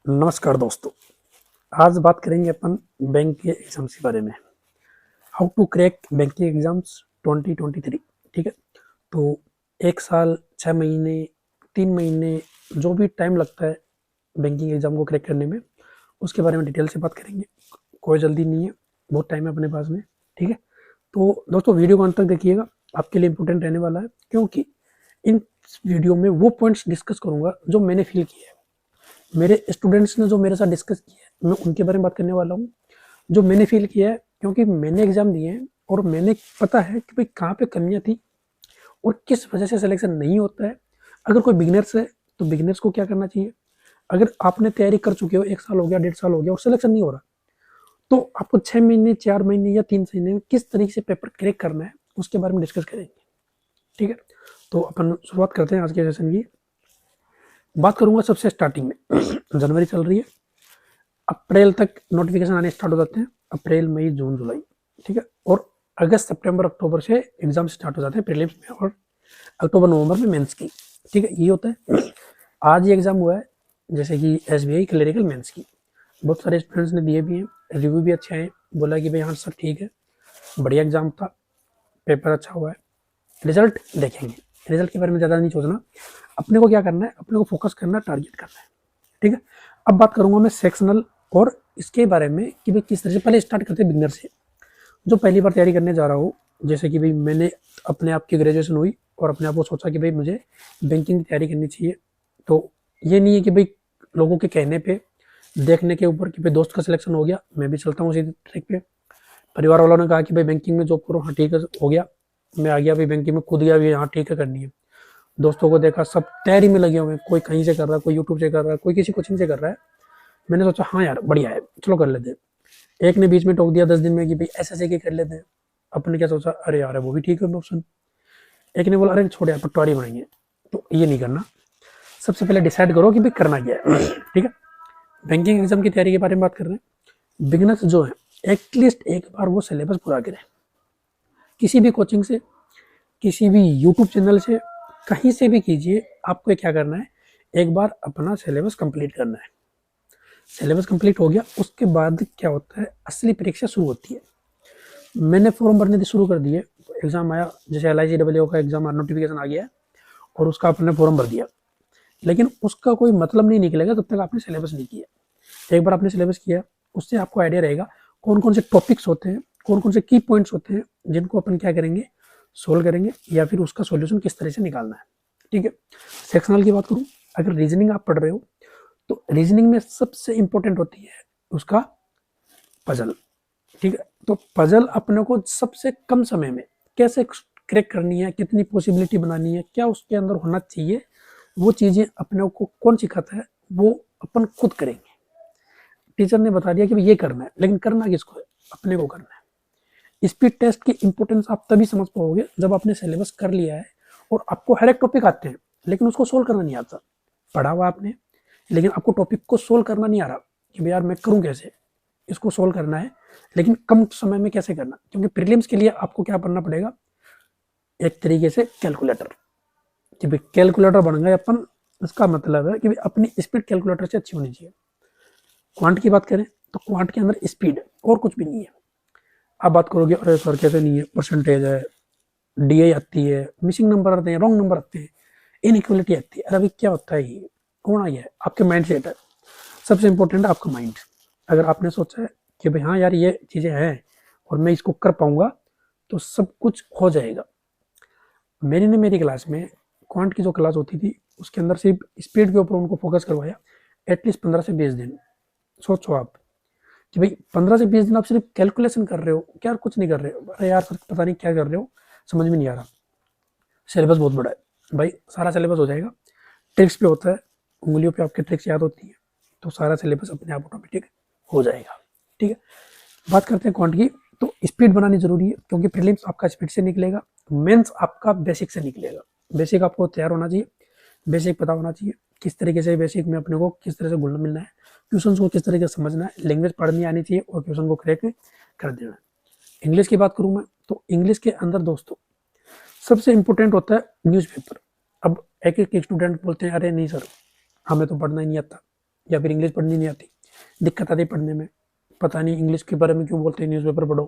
नमस्कार दोस्तों। आज बात करेंगे अपन बैंक के एग्जाम्स के बारे में। How to crack banking exams 2023। ठीक है, तो एक साल 6 महीने 3 महीने जो भी टाइम लगता है बैंकिंग एग्जाम को क्रैक करने में, उसके बारे में डिटेल से बात करेंगे। कोई जल्दी नहीं है, बहुत टाइम है अपने पास में। ठीक है, तो दोस्तों वीडियो को अंत तक देखिएगा, आपके लिए इंपॉर्टेंट रहने वाला है, क्योंकि इन वीडियो में वो पॉइंट्स डिस्कस करूंगा जो मैंने फील किया है, मेरे स्टूडेंट्स ने जो मेरे साथ डिस्कस किया है, मैं उनके बारे में बात करने वाला हूँ, जो मैंने फील किया है, क्योंकि मैंने एग्जाम दिए हैं और मैंने पता है कि भाई कहाँ पे कमियां थी और किस वजह से सिलेक्शन नहीं होता है। अगर कोई बिगनर्स है तो बिगनर्स को क्या करना चाहिए, अगर आपने तैयारी कर चुके हो, 1 साल हो गया, 1.5 साल हो गया और सिलेक्शन नहीं हो रहा, तो आपको 6 महीने 4 महीने या 3 महीने में किस तरीके से पेपर क्रैक करना है, उसके बारे में डिस्कस करेंगे। ठीक है, तो अपन शुरुआत करते हैं आज के सेशन की। बात करूंगा सबसे स्टार्टिंग में। जनवरी चल रही है, अप्रैल तक नोटिफिकेशन आने स्टार्ट हो जाते हैं, अप्रैल मई जून जुलाई। ठीक है, और अगस्त सितंबर अक्टूबर से एग्जाम स्टार्ट हो जाते हैं प्रीलिम्स में, और अक्टूबर नवंबर में मेंस की। ठीक है, ये होता है। आज ही एग्जाम हुआ है, जैसे कि SBI क्लरिकल मेंस की, बहुत सारे स्टूडेंट्स ने दिए भी हैं, रिव्यू भी अच्छे हैं, बोला कि भाई हाँ सब ठीक है, बढ़िया एग्जाम था, पेपर अच्छा हुआ है। रिजल्ट देखेंगे, रिजल्ट के बारे में ज़्यादा नहीं सोचना, अपने को क्या करना है, अपने को फोकस करना, टारगेट करना है। ठीक है, अब बात करूंगा मैं सेक्शनल और इसके बारे में कि भाई किस तरह से। पहले स्टार्ट करते हैं बिगनर से, जो पहली बार तैयारी करने जा रहा हूँ। जैसे कि भाई मैंने अपने आप की ग्रेजुएशन हुई और अपने आप को सोचा कि भाई मुझे बैंकिंग की तैयारी करनी चाहिए, तो ये नहीं है कि भाई लोगों के कहने पे, देखने के ऊपर कि भाई दोस्त का सिलेक्शन हो गया मैं भी चलता हूँ उसी ट्रैक पे। परिवार वालों ने कहा कि भाई बैंकिंग में जॉब करो, हाँ ठीक है हो गया, मैं आ गया भाई बैंकिंग में, कूद गया भी, हाँ ठीक है करनी है। दोस्तों को देखा सब तैयारी में लगे हुए हैं, कोई कहीं से कर रहा है, कोई यूट्यूब से कर रहा है, कोई किसी कोचिंग से कर रहा है। मैंने सोचा हाँ यार बढ़िया है, चलो कर लेते हैं। एक ने बीच में टोक दिया 10 दिन में कि भाई ऐसे के कर लेते हैं। अपने क्या सोचा, अरे यार वो भी ठीक है ऑप्शन। एक ने बोला अरे छोड़ यार पटवारी बनाएंगे, तो ये नहीं करना। सबसे पहले डिसाइड करो कि भाई करना क्या है। ठीक है, बैंकिंग एग्जाम की तैयारी के बारे में बात कर रहे हैं। बिगनर्स जो है, एटलीस्ट एक बार वो सिलेबस पूरा करें, किसी भी कोचिंग से, किसी भी यूट्यूब चैनल से, कहीं से भी कीजिए। आपको क्या करना है, एक बार अपना सिलेबस कंप्लीट करना है। सिलेबस कंप्लीट हो गया, उसके बाद क्या होता है, असली परीक्षा शुरू होती है। मैंने फॉर्म भरने शुरू कर दिए, एग्जाम आया, जैसे LIC का एग्जाम नोटिफिकेशन आ गया है और उसका आपने फॉर्म भर दिया, लेकिन उसका कोई मतलब नहीं निकलेगा जब तक आपने सिलेबस नहीं किया। एक बार आपने सिलेबस किया, उससे आपको आइडिया रहेगा कौन कौन से टॉपिक्स होते हैं, कौन कौन से की पॉइंट्स होते हैं, जिनको अपन क्या करेंगे, सोल्व करेंगे, या फिर उसका सॉल्यूशन किस तरह से निकालना है। ठीक है, सेक्शनल की बात करूं, अगर रीजनिंग आप पढ़ रहे हो तो रीजनिंग में सबसे इंपॉर्टेंट होती है उसका पजल। ठीक है, तो पजल अपने को सबसे कम समय में कैसे क्रैक करनी है, कितनी पॉसिबिलिटी बनानी है, क्या उसके अंदर होना चाहिए, वो चीजें अपने को कौन सिखाता है, वो अपन खुद करेंगे। टीचर ने बता दिया कि ये करना है, लेकिन करना किसको है, अपने को करना है। स्पीड टेस्ट की इंपॉर्टेंस आप तभी समझ पाओगे जब आपने सिलेबस कर लिया है और आपको हर एक टॉपिक आते हैं, लेकिन उसको सोल्व करना नहीं आता। पढ़ा हुआ आपने, लेकिन आपको टॉपिक को सोल्व करना नहीं आ रहा कि भाई यार मैं करूं कैसे, इसको सोल्व करना है, लेकिन कम समय में कैसे करना। क्योंकि प्रीलिम्स के लिए आपको क्या पढ़ना पड़ेगा, एक तरीके से कैलकुलेटर, कि भाई कैलकुलेटर बन गए अपन। इसका मतलब है कि भाई अपनी स्पीड कैलकुलेटर से अच्छी होनी चाहिए। क्वांट की बात करें तो क्वांट के अंदर स्पीड और कुछ भी नहीं है। आप बात करोगे अरे सर कैसे नहीं है, परसेंटेज है, DI आती है, मिसिंग नंबर आते हैं, रॉन्ग नंबर आते हैं, इनइक्वलिटी आती है। अरे अभी क्या होता है, ये होना ही है, आपके माइंड सेट है। सबसे इंपॉर्टेंट है आपका माइंड। अगर आपने सोचा है कि भाई हाँ यार ये चीज़ें हैं और मैं इसको कर पाऊंगा, तो सब कुछ हो जाएगा। मेरी क्लास में क्वांट की जो क्लास होती थी, उसके अंदर सिर्फ स्पीड के ऊपर उनको फोकस करवाया, एटलीस्ट 15 से 20 दिन। सोचो आप कि भाई 15 से 20 दिन आप सिर्फ कैलकुलेशन कर रहे हो, क्या कुछ नहीं कर रहे हो। अरे यार पता नहीं क्या कर रहे हो, समझ में नहीं आ रहा। सिलेबस बहुत बड़ा है भाई, सारा सिलेबस हो जाएगा। ट्रिक्स पे होता है, उंगलियों पे आपके ट्रिक्स याद होती है, तो सारा सिलेबस अपने आप ऑटोमेटिक हो जाएगा। ठीक है, बात करते हैं क्वांट की। तो स्पीड बनानी जरूरी है, क्योंकि प्रीलिम्स आपका स्पीड से निकलेगा, मेंस आपका बेसिक से निकलेगा। बेसिक आपको तैयार होना चाहिए, बेसिक पता होना चाहिए, किस तरीके से बेसिक में अपने को किस तरह से घुलना मिलना है, क्वेश्चन को किस तरीके से समझना है, लैंग्वेज पढ़नी आनी चाहिए और क्वेश्चन को क्रैक कर देना है। इंग्लिश की बात करूँ मैं, तो इंग्लिश के अंदर दोस्तों सबसे इंपॉर्टेंट होता है न्यूज़पेपर। अब एक एक स्टूडेंट बोलते हैं अरे नहीं सर हमें तो पढ़ना ही नहीं आता, या फिर इंग्लिश पढ़नी नहीं आती, दिक्कत आती है पढ़ने में, पता नहीं इंग्लिश के बारे में क्यों बोलते हैं न्यूज़पेपर पढ़ो,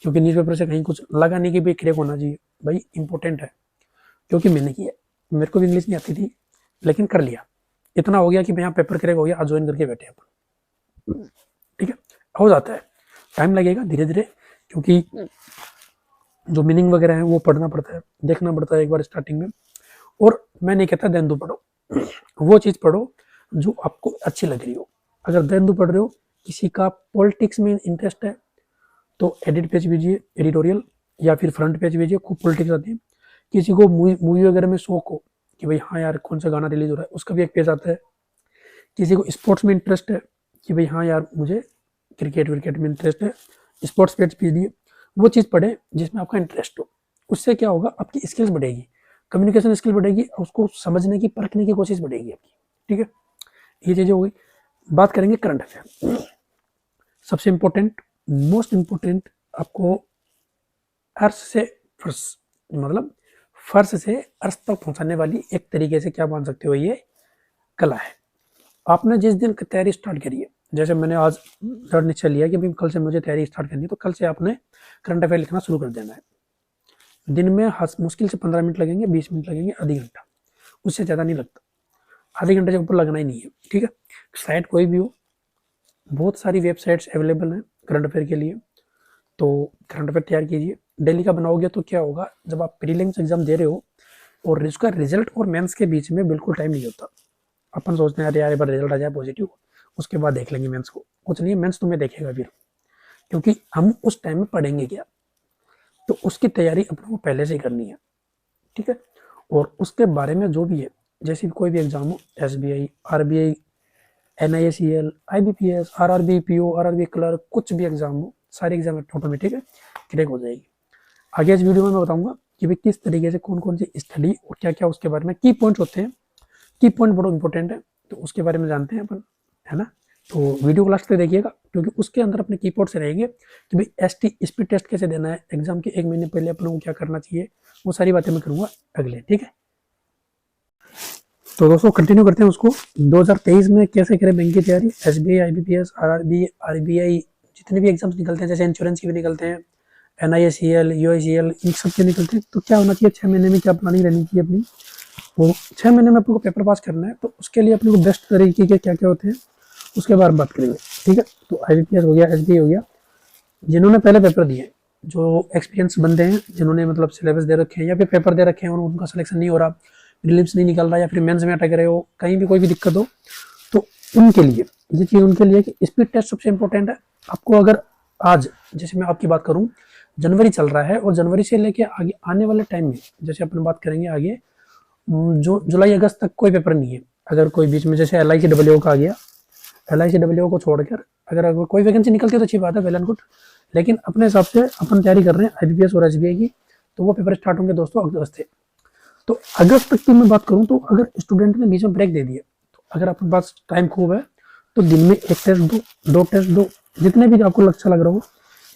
क्योंकि न्यूज़पेपर से कहीं कुछ लगा नहीं कि भाई क्रैक होना चाहिए, भाई इंपॉर्टेंट है, क्योंकि मैंने किया, मेरे को भी इंग्लिश नहीं आती थी लेकिन कर लिया, इतना हो गया कि यहाँ पेपर क्रैक हो गया, आज ज्वाइन करके बैठे अपन, ठीक है, हो जाता है, टाइम लगेगा धीरे धीरे, क्योंकि जो मीनिंग वगैरह है वो पढ़ना पड़ता है, देखना पड़ता है एक बार स्टार्टिंग में। और मैं नहीं कहता देंदू पढ़ो, वो चीज़ पढ़ो जो आपको अच्छी लग रही हो। अगर देंदू पढ़ रहे हो, किसी का पॉलिटिक्स में इंटरेस्ट है तो एडिट पेज भेजिए, एडिटोरियल, या फिर फ्रंट पेज भेजिए, खूब पॉलिटिक्स आती है। किसी को मूवी वगैरह में शौक हो कि भाई हाँ यार कौन सा गाना रिलीज हो रहा है, उसका भी एक पेज आता है। किसी को स्पोर्ट्स में इंटरेस्ट है कि भाई हाँ यार मुझे क्रिकेट विकेट में इंटरेस्ट है, स्पोर्ट्स पेज भेजिए, वो चीज़ पढ़े जिसमें आपका इंटरेस्ट हो। उससे क्या होगा, आपकी स्किल्स बढ़ेगी, कम्युनिकेशन स्किल बढ़ेगी, उसको समझने की परखने की कोशिश बढ़ेगी आपकी, ठीक है। ये चीज़ें हो गई। बात करेंगे करंट अफेयर। सबसे इम्पोर्टेंट, मोस्ट इम्पोर्टेंट, आपको अर्श से फर्श, मतलब फर्श से अर्श तक पहुंचाने वाली एक तरीके से क्या मान सकते हो, ये कला है। आपने जिस दिन तैयारी स्टार्ट करी है, जैसे मैंने आज दृढ़ निश्चय लिया कि भाई कल से मुझे तैयारी स्टार्ट करनी है, तो कल से आपने करंट अफेयर लिखना शुरू कर देना है। दिन में मुश्किल से 15 मिनट लगेंगे, 20 मिनट लगेंगे, आधी घंटा, उससे ज़्यादा नहीं लगता, आधे घंटे से ऊपर लगना ही नहीं है, ठीक है। साइट कोई भी हो, बहुत सारी वेबसाइट्स अवेलेबल हैं करंट अफेयर के लिए, तो करंट अफेयर तैयार कीजिए। डेली का बनाओगे तो क्या होगा, जब आप प्रीलिम्स एग्जाम दे रहे हो और उसका रिजल्ट और मेंस के बीच में बिल्कुल टाइम नहीं होता। अपन सोचते हैं अरे यार एक बार रिजल्ट आ जाए पॉजिटिव, उसके बाद देख लेंगे मेंस को, कुछ नहीं, मेंस तुम्हें देखेगा फिर, क्योंकि हम उस टाइम में पढ़ेंगे क्या, तो उसकी तैयारी अपने को पहले से ही करनी है, ठीक है। और उसके बारे में जो भी है, जैसे कोई भी एग्जाम हो, SBI, RBI, NISEL, IBPS, RRB, PO, RRB clerk, कुछ भी एग्जाम हो, सारे एग्जाम ऑटोमेटिक है क्रैक हो जाएगी। आगे इस वीडियो में मैं बताऊंगा कि भाई किस तरीके से कौन कौन सी स्टडी और क्या क्या उसके बारे में की पॉइंट्स होते हैं, की पॉइंट बड़ा इंपॉर्टेंट है, तो उसके बारे में जानते हैं अपन, है ना। तो वीडियो को लास्ट तक देखिएगा, क्योंकि उसके अंदर अपने की पॉइंट्स रहेंगे कि भाई ST स्पीड टेस्ट कैसे देना है, एग्जाम के 1 महीने पहले अपन को क्या करना चाहिए, वो सारी बातें मैं करूँगा अगले, ठीक है। तो दोस्तों कंटिन्यू करते हैं उसको। 2023 में कैसे करें बैंक की तैयारी, SBI, IBPS, RRB, RBI, जितने भी एग्जाम्स निकलते हैं, जैसे इंश्योरेंस के भी निकलते हैं, NISEL, UICL, इन सब के निकलते हैं, तो क्या होना चाहिए, 6 महीने में क्या प्लानिंग रहनी चाहिए अपनी, वो 6 महीने में अपने को पेपर पास करना है, तो उसके लिए अपने को बेस्ट तरीके के क्या क्या होते हैं उसके बारे में बात करेंगे, ठीक है। तो IBPS हो गया, SBI हो गया, जिन्होंने पहले पेपर दिए, जो एक्सपीरियंस बंदे हैं, जिन्होंने मतलब सिलेबस दे रखे हैं या फिर पेपर दे रखे हैं और उनका सिलेक्शन नहीं हो रहा, प्रीलिम्स नहीं निकल रहा, या फिर मेंस में अटक रहे हो, कहीं भी कोई भी दिक्कत हो, तो उनके लिए ये चीज़ उनके लिए कि स्पीड टेस्ट सबसे इंपॉर्टेंट है। आपको अगर आज, जैसे मैं आपकी बात करूं, जनवरी चल रहा है और जनवरी से लेके आगे आने वाले टाइम में, जैसे अपन बात करेंगे आगे, जो जुलाई अगस्त तक कोई पेपर नहीं है, अगर कोई बीच में जैसे LICWO का आ गया, LICWO को छोड़कर अगर कोई वैकेंसी निकलती है तो अच्छी बात है, वेल एंड गुड, लेकिन अपने हिसाब से अपन तैयारी कर रहे हैं IBPS और SBI की, तो वो पेपर स्टार्ट होंगे दोस्तों अगस्त से। तो अगस्त तक की मैं बात करूं, तो अगर स्टूडेंट ने बीच में ब्रेक दे दिया, तो अगर आपके पास टाइम खूब है तो दिन में 1 टेस्ट दो, 2 टेस्ट दो, जितने भी आपको अच्छा लग रहा हो,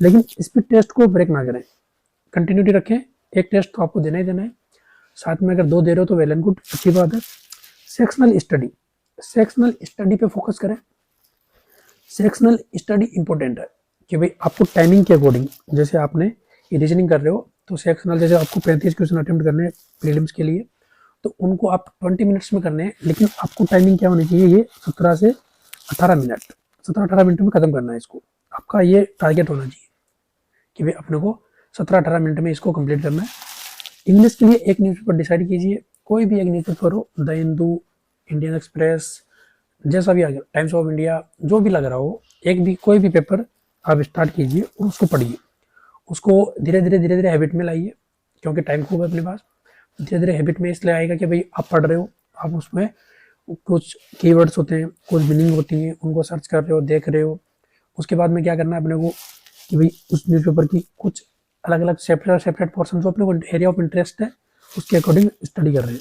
लेकिन स्पीड टेस्ट को ब्रेक ना करें, कंटिन्यूटी रखें। 1 टेस्ट तो आपको देना ही देना है, साथ में अगर 2 दे रहे हो तो वेल एंड गुड, अच्छी बात है। सेक्शनल स्टडी पे फोकस करें। सेक्शनल स्टडी इंपॉर्टेंट है कि भाई आपको टाइमिंग के अकॉर्डिंग, जैसे आपने ये रीजनिंग कर रहे हो, तो सेक्शनल जैसे आपको 35 क्वेश्चन अटेम्प्ट करने हैं प्रीलिम्स के लिए, तो उनको आप 20 मिनट्स में करने हैं, लेकिन आपको टाइमिंग क्या होनी चाहिए, ये 17 से 18 मिनट, 17-18 मिनट में खत्म करना है इसको, आपका ये टारगेट होना चाहिए कि भाई अपने को 17-18 मिनट में इसको कंप्लीट करना है। इंग्लिश के लिए एक न्यूज़पेपर डिसाइड कीजिए, कोई भी एक न्यूज़पेपर हो, द हिंदू, इंडियन एक्सप्रेस, जैसा भी आ गया, टाइम्स ऑफ इंडिया, जो भी लग रहा हो, एक भी कोई भी पेपर आप स्टार्ट कीजिए और उसको पढ़िए, उसको धीरे धीरे हैबिट में लाइए, क्योंकि टाइम खूब है अपने पास। धीरे धीरे हैबिट में इसलिए आएगा कि भाई आप पढ़ रहे हो, आप उसमें कुछ कीवर्ड्स होते हैं, कुछ मीनिंग होती हैं, उनको सर्च कर रहे हो, देख रहे हो। उसके बाद में क्या करना है अपने को कि भाई उस न्यूज़पेपर की कुछ अलग अलग सेपरेट पोर्सन जो अपने को एरिया ऑफ इंटरेस्ट है उसके अकॉर्डिंग स्टडी कर रहे हैं।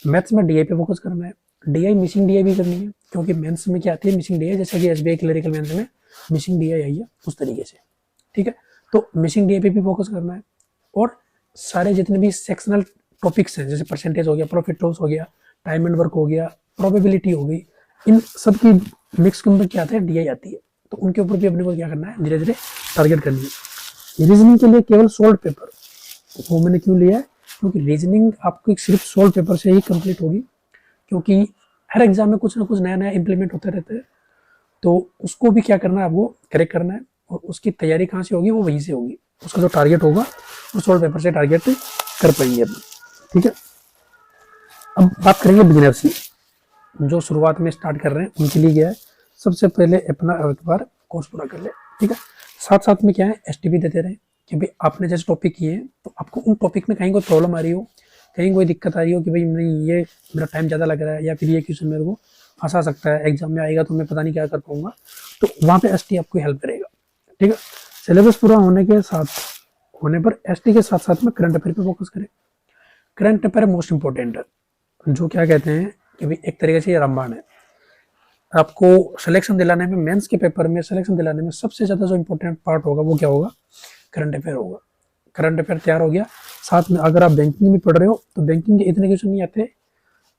मैथ्स में DI पे फोकस करना है, DI मिसिंग DI भी करनी है, क्योंकि मेंस में क्या आती है मिसिंग DI, जैसे कि SBI क्लरिकल मेंस में मिसिंग DI आई है उस तरीके से, ठीक है। तो मिसिंग DI पे भी फोकस करना है, और सारे जितने भी सेक्शनल टॉपिक्स हैं, जैसे परसेंटेज हो गया, प्रॉफिट लॉस हो गया, टाइम एंड वर्क हो गया, प्रोबेबिलिटी हो गई, इन सब की मिक्स के ऊपर क्या आता है, DI आती है। तो उनके ऊपर भी अपने को क्या करना है, धीरे धीरे टारगेट करनी है। रीजनिंग के लिए केवल सोल्व पेपर, वो मैंने क्यों लिया है, क्योंकि रीजनिंग आपको सिर्फ सोल्व पेपर से ही कंप्लीट होगी, क्योंकि हर एग्जाम में कुछ ना कुछ नया नया इंप्लीमेंट होता रहता है। तो उसको भी क्या करना है, आपको करेक्ट करना है, और उसकी तैयारी कहाँ से होगी, वो वहीं से होगी। उसका जो टारगेट होगा वो सोल्व पेपर से टारगेट कर पाएंगे अपन, ठीक है। अब बात करेंगे बिगिनर्स की, जो शुरुआत में स्टार्ट कर रहे हैं उनके लिए क्या है, सबसे पहले अपना एक बार कोर्स पूरा कर ले, ठीक है। साथ साथ में क्या है, STP देते रहे कि भाई आपने जैसे टॉपिक किए हैं तो आपको उन टॉपिक में कहीं कोई प्रॉब्लम आ रही हो, कहीं कोई दिक्कत आ रही हो कि भाई नहीं ये मेरा टाइम ज़्यादा लग रहा है, या फिर ये क्वेश्चन मेरे को फंसा सकता है, एग्जाम में आएगा तो मैं पता नहीं क्या कर पाऊंगा, तो वहाँ पे ST आपको हेल्प करेगा, ठीक है। सिलेबस पूरा होने के साथ होने पर ST के साथ साथ में करंट अफेयर पे फोकस करें। करंट अफेयर मोस्ट इंपॉर्टेंट है, जो क्या कहते हैं कि भाई एक तरीके से ये रामबाण है। आपको सिलेक्शन दिलाने में, मेंस के पेपर में सिलेक्शन दिलाने में सबसे ज़्यादा जो इंपॉर्टेंट पार्ट होगा वो क्या होगा, करंट अफेयर होगा। करंट अफेयर तैयार हो गया, साथ में अगर आप बैंकिंग में पढ़ रहे हो तो बैंकिंग के इतने क्वेश्चन नहीं आते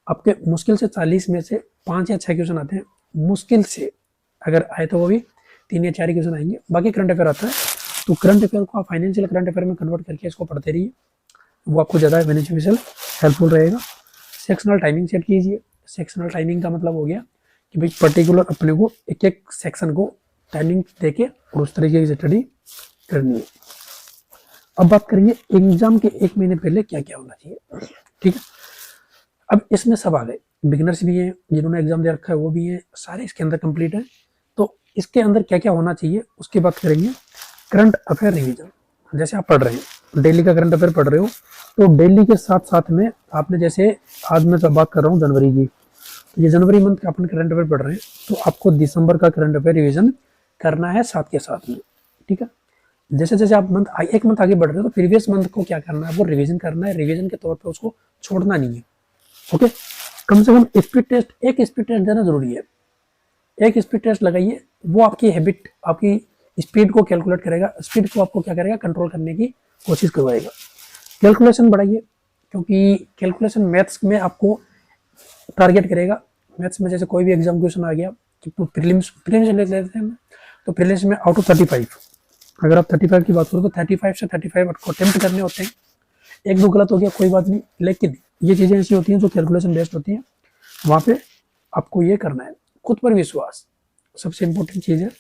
आपके, मुश्किल से 40 में से 5 या 6 क्वेश्चन आते हैं, मुश्किल से अगर आए तो वो भी 3 या 4 ही क्वेश्चन आएंगे, बाकी करंट अफेयर आता है। तो करंट अफेयर को आप फाइनेंशियल करंट अफेयर में कन्वर्ट करके इसको पढ़ते रहिए, वो आपको ज़्यादा बेनिफिशियल हेल्पफुल रहेगा। सेक्शनल टाइमिंग सेट कीजिए। सेक्शनल टाइमिंग का मतलब हो गया कि भाई पर्टिकुलर अपने को एक एक सेक्शन को टाइमिंग देके और उस तरीके से स्टडी करनी है। अब बात करेंगे एग्जाम के 1 महीने पहले क्या क्या होना चाहिए, ठीक है। अब इसमें सब आ गए, बिगिनर्स भी हैं, जिन्होंने एग्जाम दे रखा है वो भी हैं, सारे इसके अंदर कंप्लीट है। तो इसके अंदर क्या क्या होना चाहिए उसकी बात करेंगे। करंट अफेयर रिवीजन, जैसे आप पढ़ रहे हैं डेली का करंट अफेयर पढ़ रहे हो, तो डेली के साथ साथ में आपने, जैसे आज मैं सब बात कर रहा हूँ जनवरी की, तो ये जनवरी मंथ का अपन करंट अफेयर पढ़ रहे हैं, तो आपको दिसंबर का करंट अफेयर रिवीजन करना है साथ के साथ में, ठीक है। जैसे जैसे आप एक मंथ आगे बढ़ रहे हो तो प्रीवियस मंथ को क्या करना है, वो रिवीजन करना है, रिवीजन के तौर पे उसको छोड़ना नहीं है, ओके। कम से कम स्पीड टेस्ट, एक स्पीड टेस्ट देना जरूरी है, एक स्पीड टेस्ट लगाइए, वो आपकी हैबिट, आपकी स्पीड को कैलकुलेट करेगा, स्पीड को आपको क्या करेगा, कंट्रोल करने की कोशिश करवाएगा। कैलकुलेशन बढ़ाइए, क्योंकि कैलकुलेशन मैथ्स में आपको टारगेट करेगा। मैथ्स में जैसे कोई भी एग्जाम क्वेश्चन आ गया, तो प्रीलिम्स ले लेते हैं, तो प्रीलिम्स में आउट ऑफ 35, अगर आप 35 की बात करो तो 35 से 35 आपको अटेम्प्ट करने होते हैं। 1-2 गलत हो गया कोई बात नहीं, लेकिन ये चीज़ें ऐसी होती हैं जो कैलकुलेशन बेस्ड होती हैं, वहाँ पे आपको ये करना है। खुद पर विश्वास सबसे इंपॉर्टेंट चीज़ है,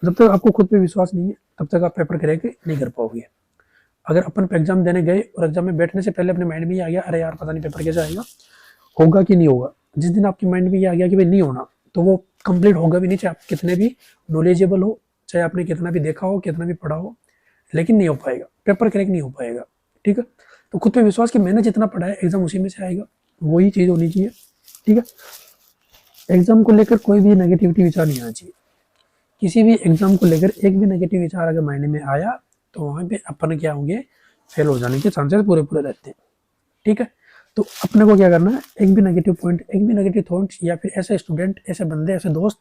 जब तक आपको खुद पे विश्वास नहीं है तब तक आप पेपर क्रैक नहीं कर पाओगे। अगर अपन एग्जाम देने गए और एग्जाम में बैठने से पहले अपने माइंड में ये आ गया, अरे यार पता नहीं पेपर कैसे आएगा, होगा कि नहीं होगा, जिस दिन आपके माइंड में ये आ गया कि भाई नहीं होना, तो वो कंप्लीट होगा भी नहीं, चाहे आप कितने भी नॉलेजेबल हो, चाहे आपने कितना भी देखा हो, कितना भी पढ़ा हो, लेकिन नहीं हो पाएगा, पेपर क्रैक नहीं हो पाएगा, ठीक है। तो खुद पे विश्वास कि मैंने जितना पढ़ा है एग्जाम उसी में से आएगा, वही चीज़ होनी चाहिए, ठीक है। एग्जाम को लेकर कोई भी नेगेटिविटी विचार नहीं आना चाहिए। किसी भी एग्जाम को लेकर एक भी नेगेटिव विचार अगर माइंड में आया तो वहाँ पे अपन क्या होंगे, फेल हो जाने के चांसेस पूरे रहते हैं, ठीक है। तो अपने को क्या करना है, एक भी नेगेटिव पॉइंट, एक भी नेगेटिव थॉट्स, या फिर ऐसे स्टूडेंट, ऐसे बंदे, ऐसे दोस्त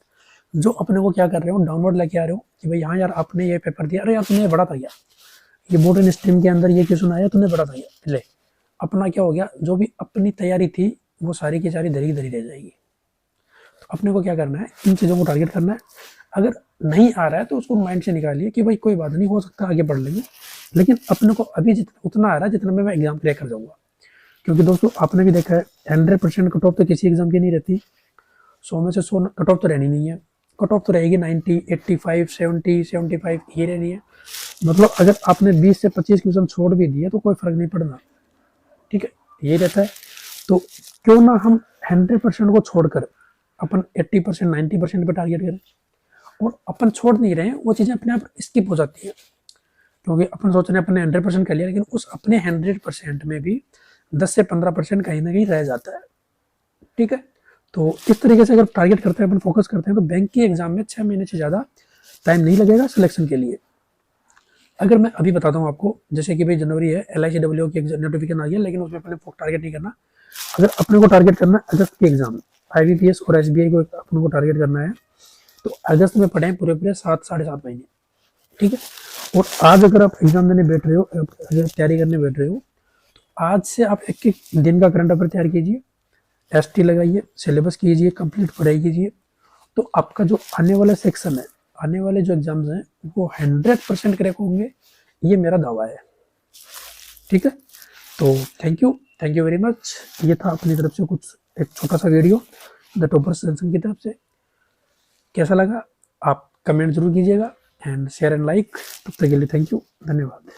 जो अपने को क्या कर रहे हो, डाउनवर्ड लेके आ रहे हो कि भाई हाँ यार आपने ये पेपर दिया, अरे यार तुमने बड़ा था यार, ये बोर्ड एंड स्ट्रीम के अंदर ये क्वेश्चन आया, तुमने बड़ा था यार, ले अपना क्या हो गया, जो भी अपनी तैयारी थी वो सारी की सारी धरी धरी रह जाएगी। तो अपने को क्या करना है, इन चीज़ों को टारगेट करना है। अगर नहीं आ रहा है तो उसको माइंड से निकालिए कि भाई कोई बात नहीं, हो सकता है आगे बढ़ लेंगे, लेकिन अपने को अभी उतना आ रहा है जितना मैं एग्जाम क्रैक कर जाऊंगा। क्योंकि दोस्तों आपने भी देखा है 100% कट ऑफ तो किसी एग्जाम की नहीं रहती, 100 में से 100 कट ऑफ तो रहनी नहीं है, कट ऑफ तो रहेगी 90, 85, 70, 75 ये रहनी है। मतलब अगर आपने 20 से 25 क्वेश्चन छोड़ भी दिए तो कोई फर्क नहीं पड़ना, ठीक है, ये रहता है। तो क्यों ना हम 100% को छोड़कर अपन 80%, 90% पे टारगेट करें, और अपन छोड़ नहीं रहे हैं, वो चीज़ें अपने आप स्किप हो जाती है, क्योंकि अपन सोच रहे हैं अपने 100% कर लिया, लेकिन उस अपने 100% में भी 10 से 15% कहीं ना कहीं रह जाता है, ठीक है। तो इस तरीके से अगर टारगेट करते हैं, अपन फोकस करते हैं, तो बैंक के एग्जाम में 6 महीने से ज़्यादा टाइम नहीं लगेगा सिलेक्शन के लिए। अगर मैं अभी बताता हूँ आपको, जैसे कि भाई जनवरी है, LICWO की नोटिफिकेशन आ गया, लेकिन उसमें अपने टारगेट नहीं करना। अगर अपने को टारगेट करना है अगस्त के एग्जाम, IBPS और SBI को अपने को टारगेट करना है, तो अगस्त में पढ़ें पूरे 7-7.5 महीने, ठीक है। और आज अगर आप एग्जाम देने बैठ रहे हो, तैयारी करने बैठ रहे हो, तो आज से आप एक एक दिन का करंट अफेयर तैयार कीजिए, ST लगाइए, सिलेबस कीजिए, कंप्लीट पढ़ाई कीजिए, तो आपका जो आने वाला सेक्शन है, आने वाले जो एग्जाम्स हैं वो 100% क्रैक होंगे, ये मेरा दावा है। ठीक है, तो थैंक यू वेरी मच। ये था अपनी तरफ से कुछ एक छोटा सा वीडियो द टॉपर सेक्शन की तरफ से। कैसा लगा आप कमेंट जरूर कीजिएगा एंड शेयर एंड लाइक। तब तक के लिए थैंक यू, धन्यवाद।